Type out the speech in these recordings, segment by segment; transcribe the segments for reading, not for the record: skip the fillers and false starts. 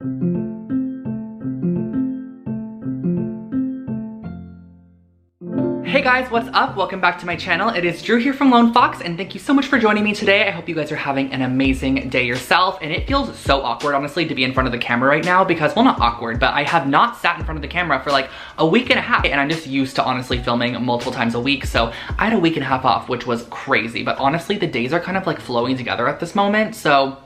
Hey guys, what's up? Welcome back to my channel. It is Drew here from Lone Fox, and thank you so much for joining me today. I hope you guys are having an amazing day yourself, and it feels so awkward, honestly, to be in front of the camera right now because, well, not awkward, but I have not sat in front of the camera for like a week and a half, and I'm just used to honestly filming multiple times a week, so I had a week and a half off, which was crazy, but honestly, the days are kind of like flowing together at this moment, so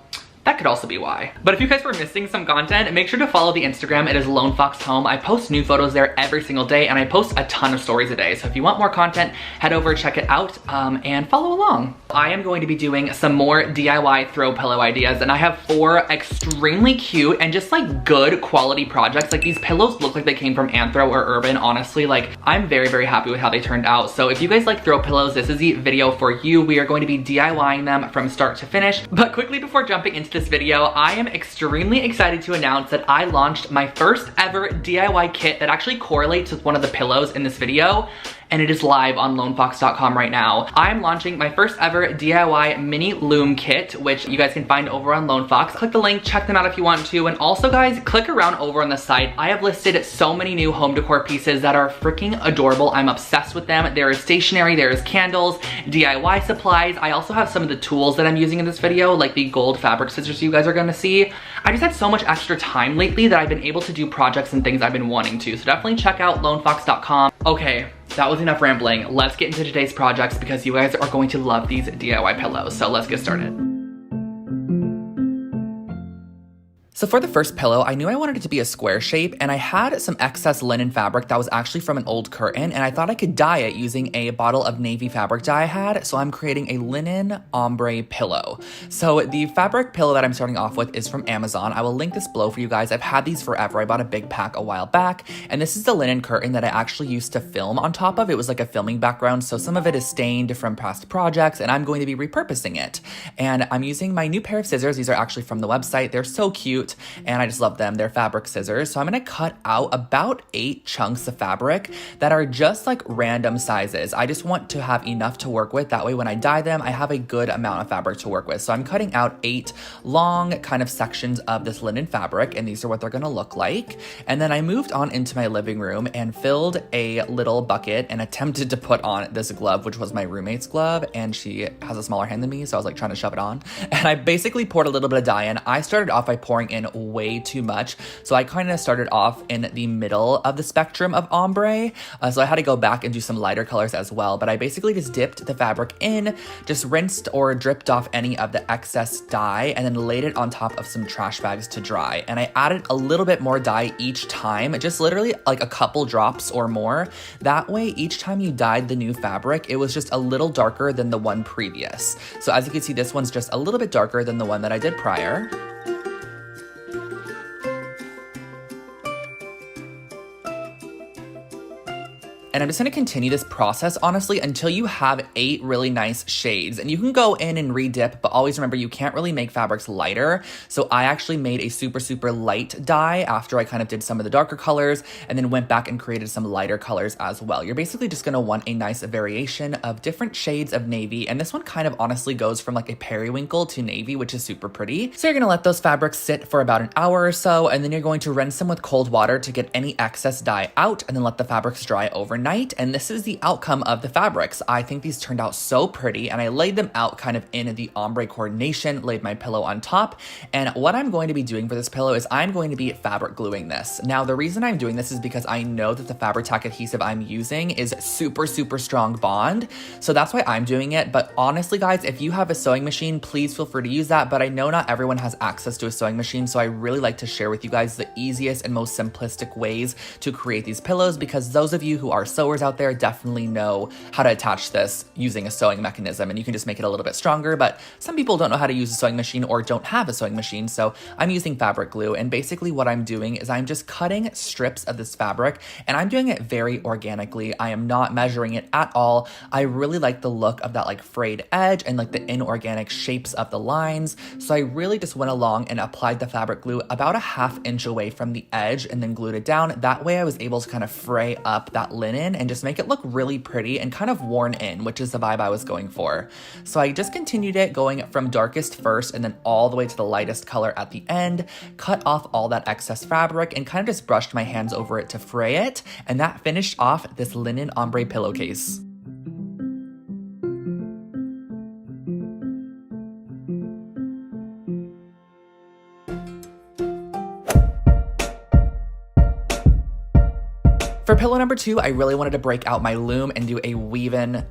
that could also be why. But if you guys were missing some content, make sure to follow the Instagram. It is Lone Fox Home. I post new photos there every single day, and I post a ton of stories a day. So if you want more content, head over, check it out, and follow along. I am going to be doing some more DIY throw pillow ideas, and I have 4 extremely cute and just like good quality projects. Like, these pillows look like they came from Anthro or Urban, honestly. Like, I'm very, very happy with how they turned out. So if you guys like throw pillows, this is the video for you. We are going to be DIYing them from start to finish. But quickly before jumping into this video, I am extremely excited to announce that I launched my first ever DIY kit that actually correlates with one of the pillows in this video, and it is live on lonefox.com right now. I'm launching my first ever DIY mini loom kit, which you guys can find over on Lone Fox. Click the link, check them out if you want to, and also guys, click around over on the site. I have listed so many new home decor pieces that are freaking adorable. I'm obsessed with them. There is stationery, there is candles, DIY supplies. I also have some of the tools that I'm using in this video, like the gold fabric scissors you guys are gonna see. I just had so much extra time lately that I've been able to do projects and things I've been wanting to, so definitely check out lonefox.com. Okay, that was enough rambling. Let's get into today's projects because you guys are going to love these DIY pillows. So let's get started. So for the first pillow, I knew I wanted it to be a square shape, and I had some excess linen fabric that was actually from an old curtain, and I thought I could dye it using a bottle of navy fabric dye I had, so I'm creating a linen ombre pillow. So the fabric pillow that I'm starting off with is from Amazon. I will link this below for you guys. I've had these forever. I bought a big pack a while back, and this is the linen curtain that I actually used to film on top of. It was like a filming background, so some of it is stained from past projects, and I'm going to be repurposing it. And I'm using my new pair of scissors. These are actually from the website. They're so cute, and I just love them. They're fabric scissors. So I'm gonna cut out about 8 chunks of fabric that are just like random sizes. I just want to have enough to work with. That way when I dye them, I have a good amount of fabric to work with. So I'm cutting out 8 long kind of sections of this linen fabric, and these are what they're gonna look like. And then I moved on into my living room and filled a little bucket and attempted to put on this glove, which was my roommate's glove, and she has a smaller hand than me, so I was like trying to shove it on. And I basically poured a little bit of dye in. I started off by pouring in way too much. So I kind of started off in the middle of the spectrum of ombre. So I had to go back and do some lighter colors as well. But I basically just dipped the fabric in, just rinsed or dripped off any of the excess dye, and then laid it on top of some trash bags to dry. And I added a little bit more dye each time, just literally like a couple drops or more. That way, each time you dyed the new fabric, it was just a little darker than the one previous. So as you can see, this one's just a little bit darker than the one that I did prior. And I'm just gonna continue this process, honestly, until you have 8 really nice shades. And you can go in and re-dip, but always remember you can't really make fabrics lighter. So I actually made a super, super light dye after I kind of did some of the darker colors, and then went back and created some lighter colors as well. You're basically just gonna want a nice variation of different shades of navy. And this one kind of honestly goes from like a periwinkle to navy, which is super pretty. So you're gonna let those fabrics sit for about an hour or so, and then you're going to rinse them with cold water to get any excess dye out, and then let the fabrics dry overnight. And this is the outcome of the fabrics. I think these turned out so pretty, and I laid them out kind of in the ombre coordination, laid my pillow on top. And what I'm going to be doing for this pillow is I'm going to be fabric gluing this. Now, the reason I'm doing this is because I know that the fabric tack adhesive I'm using is super, super strong bond. So that's why I'm doing it. But honestly, guys, if you have a sewing machine, please feel free to use that. But I know not everyone has access to a sewing machine, so I really like to share with you guys the easiest and most simplistic ways to create these pillows, because those of you who are sewers out there definitely know how to attach this using a sewing mechanism, and you can just make it a little bit stronger. But some people don't know how to use a sewing machine or don't have a sewing machine, so I'm using fabric glue. And basically what I'm doing is I'm just cutting strips of this fabric, and I'm doing it very organically. I am not measuring it at all. I really like the look of that like frayed edge and like the inorganic shapes of the lines, so I really just went along and applied the fabric glue about a 1/2 inch away from the edge and then glued it down. That way I was able to kind of fray up that linen linen and just make it look really pretty and kind of worn in, which is the vibe I was going for. So I just continued it, going from darkest first and then all the way to the lightest color at the end, cut off all that excess fabric and kind of just brushed my hands over it to fray it, and that finished off this linen ombre pillowcase. For pillow number 2, I really wanted to break out my loom and do a woven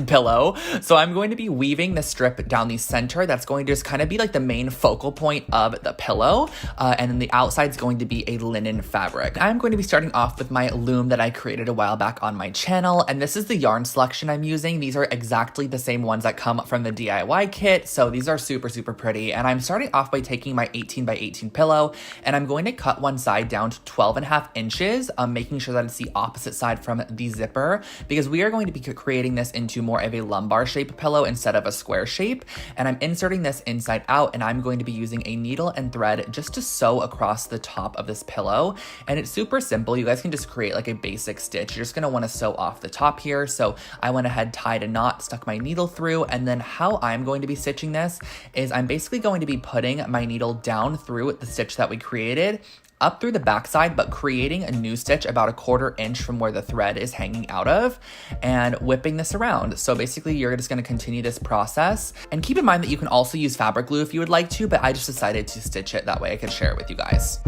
pillow. So I'm going to be weaving the strip down the center. That's going to just kind of be like the main focal point of the pillow. And then the outside is going to be a linen fabric. I'm going to be starting off with my loom that I created a while back on my channel. And this is the yarn selection I'm using. These are exactly the same ones that come from the DIY kit. So these are super, super pretty. And I'm starting off by taking my 18 by 18 pillow and I'm going to cut one side down to 12.5 inches. Making sure that it's the opposite side from the zipper, because we are going to be creating this into more of a lumbar shape pillow instead of a square shape. And I'm inserting this inside out, and I'm going to be using a needle and thread just to sew across the top of this pillow. And it's super simple. You guys can just create like a basic stitch. You're just going to want to sew off the top here. So I went ahead, tied a knot, stuck my needle through, and then how I'm going to be stitching this is I'm basically going to be putting my needle down through the stitch that we created, up through the backside, but creating a new stitch about 1/4 inch from where the thread is hanging out of and whipping this around. So basically you're just gonna continue this process, and keep in mind that you can also use fabric glue if you would like to, but I just decided to stitch it that way I could share it with you guys.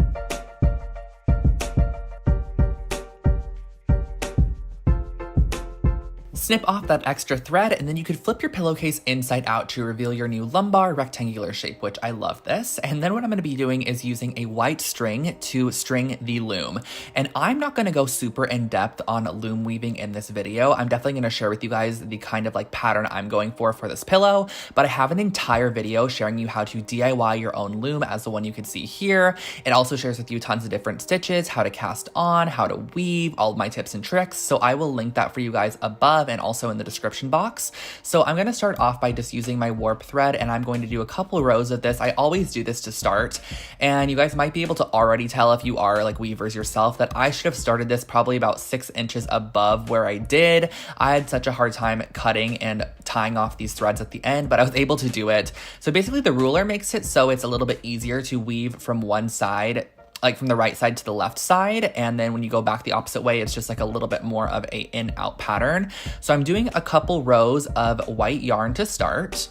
Snip off that extra thread, and then you could flip your pillowcase inside out to reveal your new lumbar rectangular shape, which I love this. And then what I'm gonna be doing is using a white string to string the loom. And I'm not gonna go super in depth on loom weaving in this video. I'm definitely gonna share with you guys the kind of like pattern I'm going for this pillow, but I have an entire video sharing you how to DIY your own loom as the one you can see here. It also shares with you tons of different stitches, how to cast on, how to weave, all of my tips and tricks. So I will link that for you guys above and also in the description box. So I'm going to start off by just using my warp thread, and I'm going to do a couple rows of this. I always do this to start, and you guys might be able to already tell if you are like weavers yourself that I should have started this probably about 6 inches above where I did. I had such a hard time cutting and tying off these threads at the end, but I was able to do it. So basically the ruler makes it so it's a little bit easier to weave from one side, like from the right side to the left side. And then when you go back the opposite way, it's just like a little bit more of a in-out pattern. So I'm doing a couple rows of white yarn to start.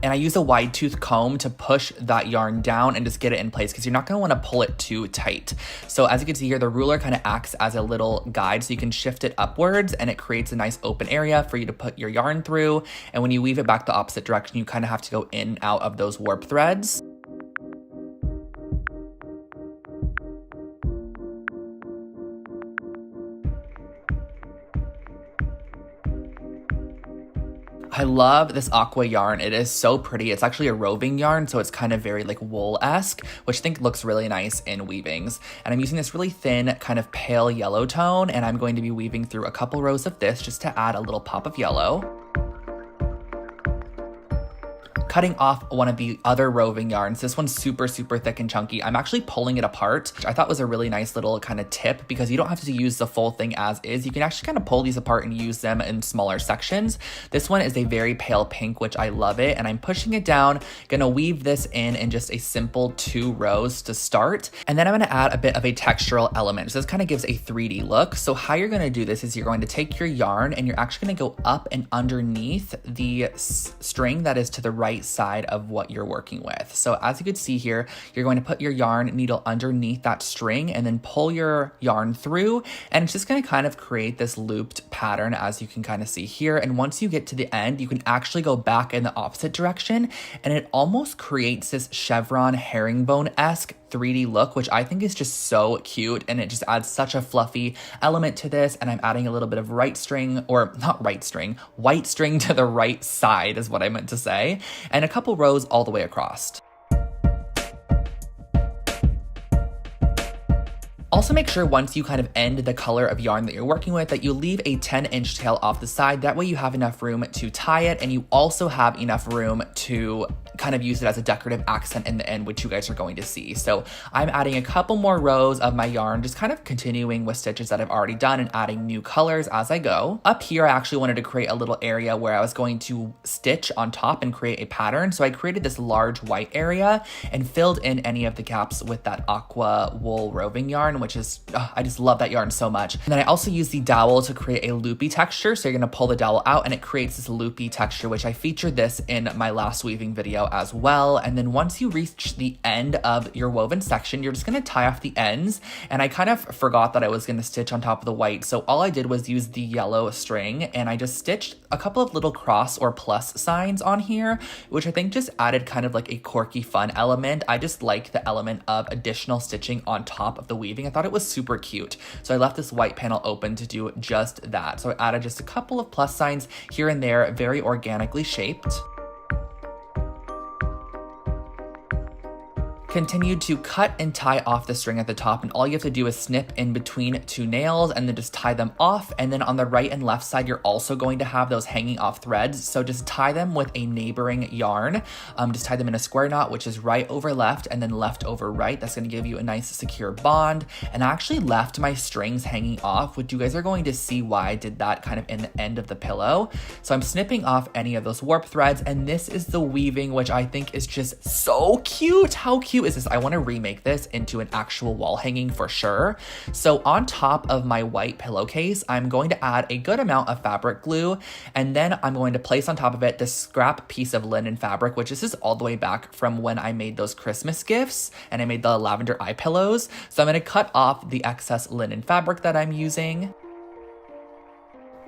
And I use a wide tooth comb to push that yarn down and just get it in place, because you're not gonna wanna pull it too tight. So as you can see here, the ruler kind of acts as a little guide, so you can shift it upwards and it creates a nice open area for you to put your yarn through. And when you weave it back the opposite direction, you kind of have to go in and out of those warp threads. I love this aqua yarn. It is so pretty. It's actually a roving yarn, so it's kind of very like wool-esque, which I think looks really nice in weavings. And I'm using this really thin, kind of pale yellow tone, and I'm going to be weaving through a couple rows of this just to add a little pop of yellow. Cutting off one of the other roving yarns. This one's super, super thick and chunky. I'm actually pulling it apart, which I thought was a really nice little kind of tip, because you don't have to use the full thing as is. You can actually kind of pull these apart and use them in smaller sections. This one is a very pale pink, which I love it. And I'm pushing it down, gonna weave this in just a simple 2 rows to start. And then I'm gonna add a bit of a textural element. So this kind of gives a 3D look. So how you're gonna do this is you're going to take your yarn and you're actually gonna go up and underneath the string that is to the right side of what you're working with. So as you can see here, you're going to put your yarn needle underneath that string and then pull your yarn through, and it's just going to kind of create this looped pattern, as you can kind of see here. And once you get to the end, you can actually go back in the opposite direction, and it almost creates this chevron herringbone-esque 3D look, which I think is just so cute, and it just adds such a fluffy element to this. And I'm adding a little bit of white string to the right side is what I meant to say, and a couple rows all the way across. Also make sure once you kind of end the color of yarn that you're working with that you leave a 10-inch tail off the side. That way you have enough room to tie it, and you also have enough room to kind of use it as a decorative accent in the end, which you guys are going to see. So I'm adding a couple more rows of my yarn, just kind of continuing with stitches that I've already done and adding new colors as I go. Up here, I actually wanted to create a little area where I was going to stitch on top and create a pattern. So I created this large white area and filled in any of the gaps with that aqua wool roving yarn, which is, I just love that yarn so much. And then I also used the dowel to create a loopy texture. So you're gonna pull the dowel out and it creates this loopy texture, which I featured this in my last weaving video as well. And then once you reach the end of your woven section, you're just gonna tie off the ends. And I kind of forgot that I was gonna stitch on top of the white. So all I did was use the yellow string and I just stitched a couple of little cross or plus signs on here, which I think just added kind of like a quirky fun element. I just like the element of additional stitching on top of the weaving. I thought it was super cute. So I left this white panel open to do just that. So I added just a couple of plus signs here and there, very organically shaped. Continued to cut and tie off the string at the top, and all you have to do is snip in between two nails and then just tie them off. And then on the right and left side, you're also going to have those hanging off threads. So just tie them with a neighboring yarn. Just tie them in a square knot, which is right over left and then left over right. That's gonna give you a nice secure bond. And I actually left my strings hanging off, which you guys are going to see why I did that kind of in the end of the pillow. So I'm snipping off any of those warp threads, and this is the weaving, which I think is just so cute. How cute is this? I want to remake this into an actual wall hanging for sure. So on top of my white pillowcase, I'm going to add a good amount of fabric glue, and then I'm going to place on top of it this scrap piece of linen fabric, which this is all the way back from when I made those Christmas gifts and I made the lavender eye pillows. So I'm going to cut off the excess linen fabric that I'm using.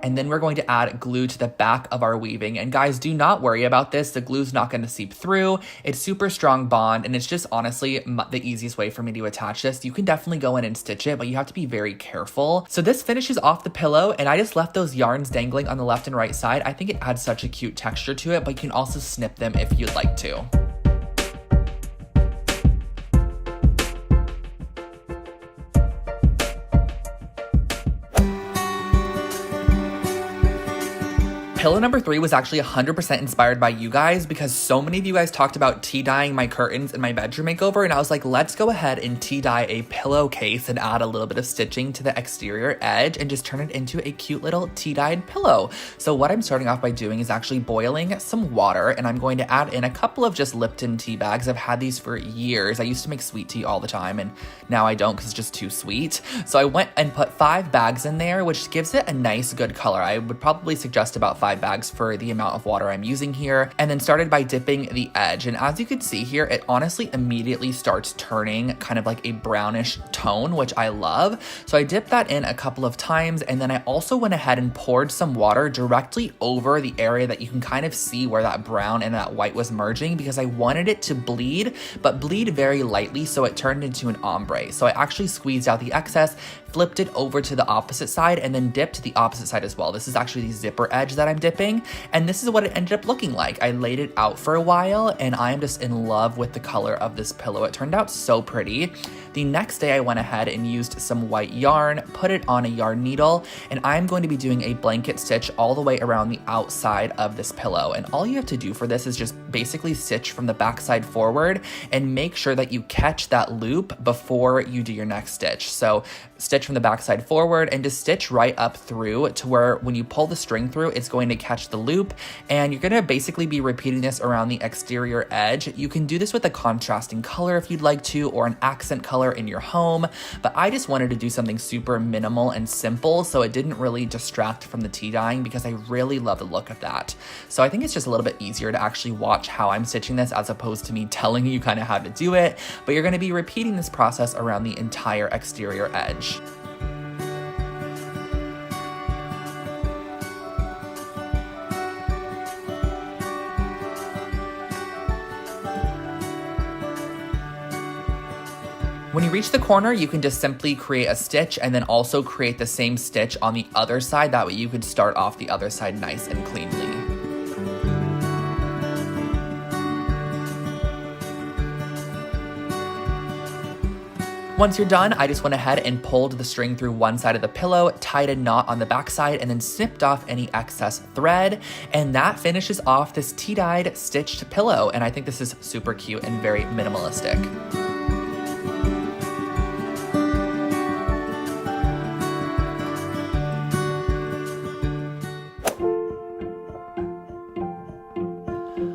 And then we're going to add glue to the back of our weaving. And guys, do not worry about this. The glue's not going to seep through. It's super strong bond, and it's just honestly the easiest way for me to attach this. You can definitely go in and stitch it, but you have to be very careful. So this finishes off the pillow, and I just left those yarns dangling on the left and right side. I think it adds such a cute texture to it, but you can also snip them if you'd like to. Pillow number 3 was actually 100% inspired by you guys, because so many of you guys talked about tea dyeing my curtains in my bedroom makeover, and I was like, let's go ahead and tea dye a pillowcase and add a little bit of stitching to the exterior edge and just turn it into a cute little tea dyed pillow. So what I'm starting off by doing is actually boiling some water, and I'm going to add in a couple of just Lipton tea bags. I've had these for years. I used to make sweet tea all the time, and now I don't because it's just too sweet. So I went and put 5 bags in there, which gives it a nice good color. I would probably suggest about 5 bags for the amount of water I'm using here, and then started by dipping the edge. And as you can see here, it honestly immediately starts turning kind of like a brownish tone, which I love. So I dipped that in a couple of times, and then I also went ahead and poured some water directly over the area that you can kind of see where that brown and that white was merging, because I wanted it to bleed, but bleed very lightly so it turned into an ombre. So I actually squeezed out the excess, flipped it over to the opposite side, and then dipped the opposite side as well. This is actually the zipper edge that I'm dipping, and this is what it ended up looking like. I laid it out for a while, and I am just in love with the color of this pillow. It turned out so pretty. The next day I went ahead and used some white yarn, put it on a yarn needle, and I'm going to be doing a blanket stitch all the way around the outside of this pillow. And all you have to do for this is just basically stitch from the back side forward and make sure that you catch that loop before you do your next stitch. So stitch from the back side forward and just stitch right up through to where when you pull the string through, it's going to catch the loop, and you're going to basically be repeating this around the exterior edge. You can do this with a contrasting color if you'd like to, or an accent color in your home, but I just wanted to do something super minimal and simple so it didn't really distract from the tea dyeing, because I really love the look of that. So I think it's just a little bit easier to actually watch how I'm stitching this as opposed to me telling you kind of how to do it, but you're going to be repeating this process around the entire exterior edge. When you reach the corner, you can just simply create a stitch and then also create the same stitch on the other side. That way you could start off the other side nice and cleanly. Once you're done, I just went ahead and pulled the string through one side of the pillow, tied a knot on the back side, and then snipped off any excess thread. And that finishes off this tea-dyed stitched pillow. And I think this is super cute and very minimalistic.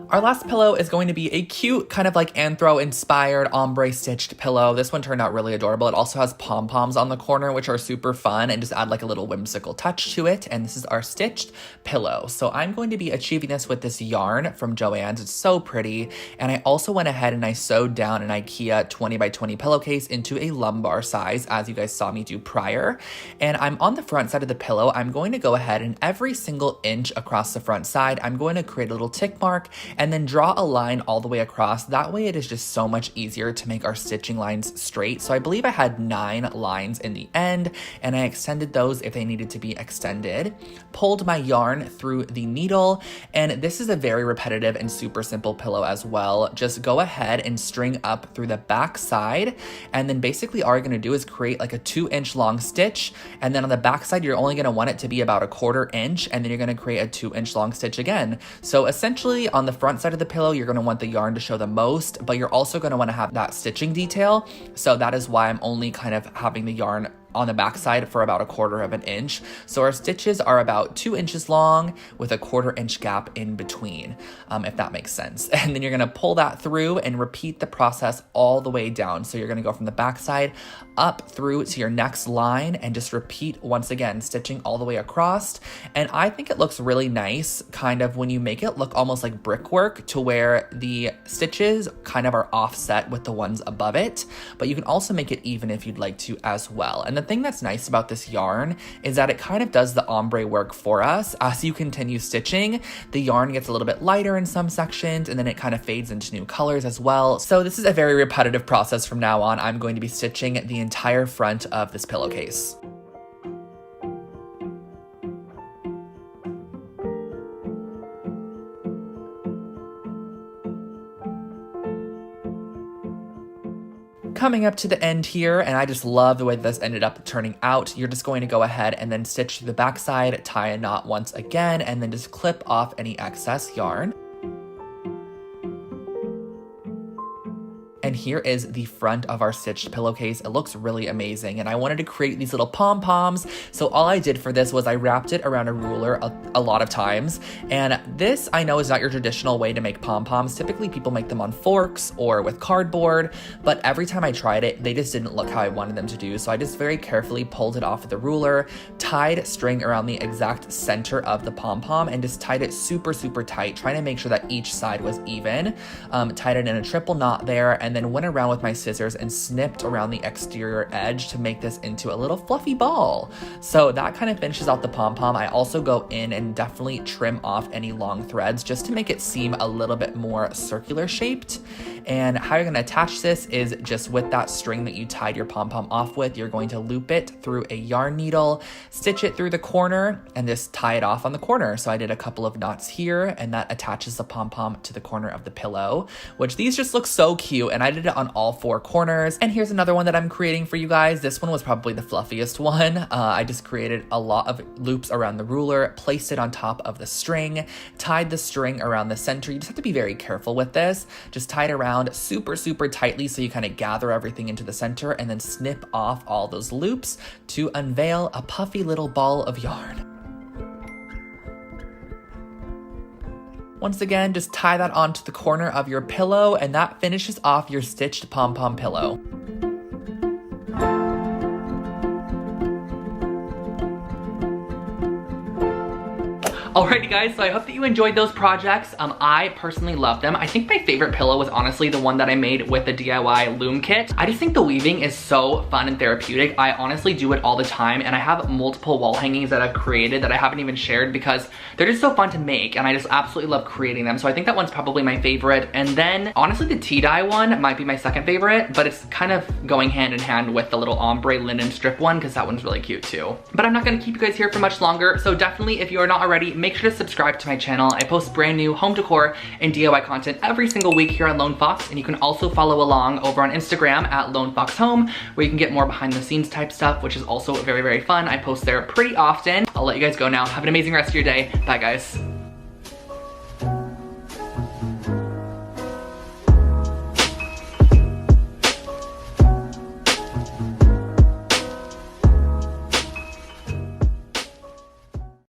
Our last pillow is going to be a cute, kind of like Anthro-inspired ombre stitched pillow. This one turned out really adorable. It also has pom-poms on the corner, which are super fun and just add like a little whimsical touch to it. And this is our stitched pillow. So I'm going to be achieving this with this yarn from Joann's. It's so pretty. And I also went ahead and I sewed down an IKEA 20 by 20 pillowcase into a lumbar size, as you guys saw me do prior. And I'm on the front side of the pillow. I'm going to go ahead and every single inch across the front side, I'm going to create a little tick mark and then draw a line all the way across. That way it is just so much easier to make our stitching lines straight. So I believe I had 9 lines in the end, and I extended those if they needed to be extended. Pulled my yarn through the needle, and this is a very repetitive and super simple pillow as well. Just go ahead and string up through the back side, and then basically all you're gonna do is create like a 2-inch long stitch, and then on the back side, you're only gonna want it to be about a 1/4 inch, and then you're gonna create a 2-inch long stitch again. So essentially on the front side of the pillow, you're going to want the yarn to show the most, but you're also going to want to have that stitching detail. So that is why I'm only kind of having the yarn on the back side for about a 1/4 inch. So our stitches are about 2 inches long with a 1/4 inch gap in between, if that makes sense. And then you're gonna pull that through and repeat the process all the way down. So you're gonna go from the back side up through to your next line and just repeat once again, stitching all the way across. And I think it looks really nice, kind of when you make it look almost like brickwork, to where the stitches kind of are offset with the ones above it, but you can also make it even if you'd like to as well. And the thing that's nice about this yarn is that it kind of does the ombre work for us. As you continue stitching, the yarn gets a little bit lighter in some sections, and then it kind of fades into new colors as well. So this is a very repetitive process from now on. I'm going to be stitching the entire front of this pillowcase. Coming up to the end here, and I just love the way this ended up turning out. You're just going to go ahead and then stitch to the back side, tie a knot once again, and then just clip off any excess yarn. And here is the front of our stitched pillowcase. It looks really amazing, and I wanted to create these little pom-poms. So all I did for this was I wrapped it around a ruler a lot of times. And this, I know, is not your traditional way to make pom-poms. Typically people make them on forks or with cardboard, but every time I tried it, they just didn't look how I wanted them to do. So I just very carefully pulled it off the ruler, tied string around the exact center of the pom-pom, and just tied it super, super tight, trying to make sure that each side was even. Tied it in a triple knot there, and then went around with my scissors and snipped around the exterior edge to make this into a little fluffy ball. So that kind of finishes out the pom-pom. I also go in and definitely trim off any long threads just to make it seem a little bit more circular shaped. And how you're gonna attach this is just with that string that you tied your pom-pom off with, you're going to loop it through a yarn needle, stitch it through the corner, and just tie it off on the corner. So I did a couple of knots here, and that attaches the pom-pom to the corner of the pillow, which these just look so cute, and I did it on all 4 corners. And here's another one that I'm creating for you guys. This one was probably the fluffiest one. I just created a lot of loops around the ruler, placed it on top of the string, tied the string around the center. You just have to be very careful with this. Just tie it around super, super tightly so you kind of gather everything into the center, and then snip off all those loops to unveil a puffy little ball of yarn. Once again, just tie that onto the corner of your pillow, and that finishes off your stitched pom-pom pillow. Alrighty guys, so I hope that you enjoyed those projects. I personally love them. I think my favorite pillow was honestly the one that I made with the DIY loom kit. I just think the weaving is so fun and therapeutic. I honestly do it all the time, and I have multiple wall hangings that I've created that I haven't even shared because they're just so fun to make, and I just absolutely love creating them. So I think that one's probably my favorite. And then honestly, the tea dye one might be my second favorite, but it's kind of going hand in hand with the little ombre linen strip one because that one's really cute too. But I'm not gonna keep you guys here for much longer. So definitely, if you are not already, make make sure to subscribe to my channel. I post brand new home decor and DIY content every single week here on Lone Fox, and you can also follow along over on Instagram at Lone Fox Home, where you can get more behind the scenes type stuff, which is also very, very fun. I post there pretty often. I'll let you guys go now. Have an amazing rest of your day. Bye, guys.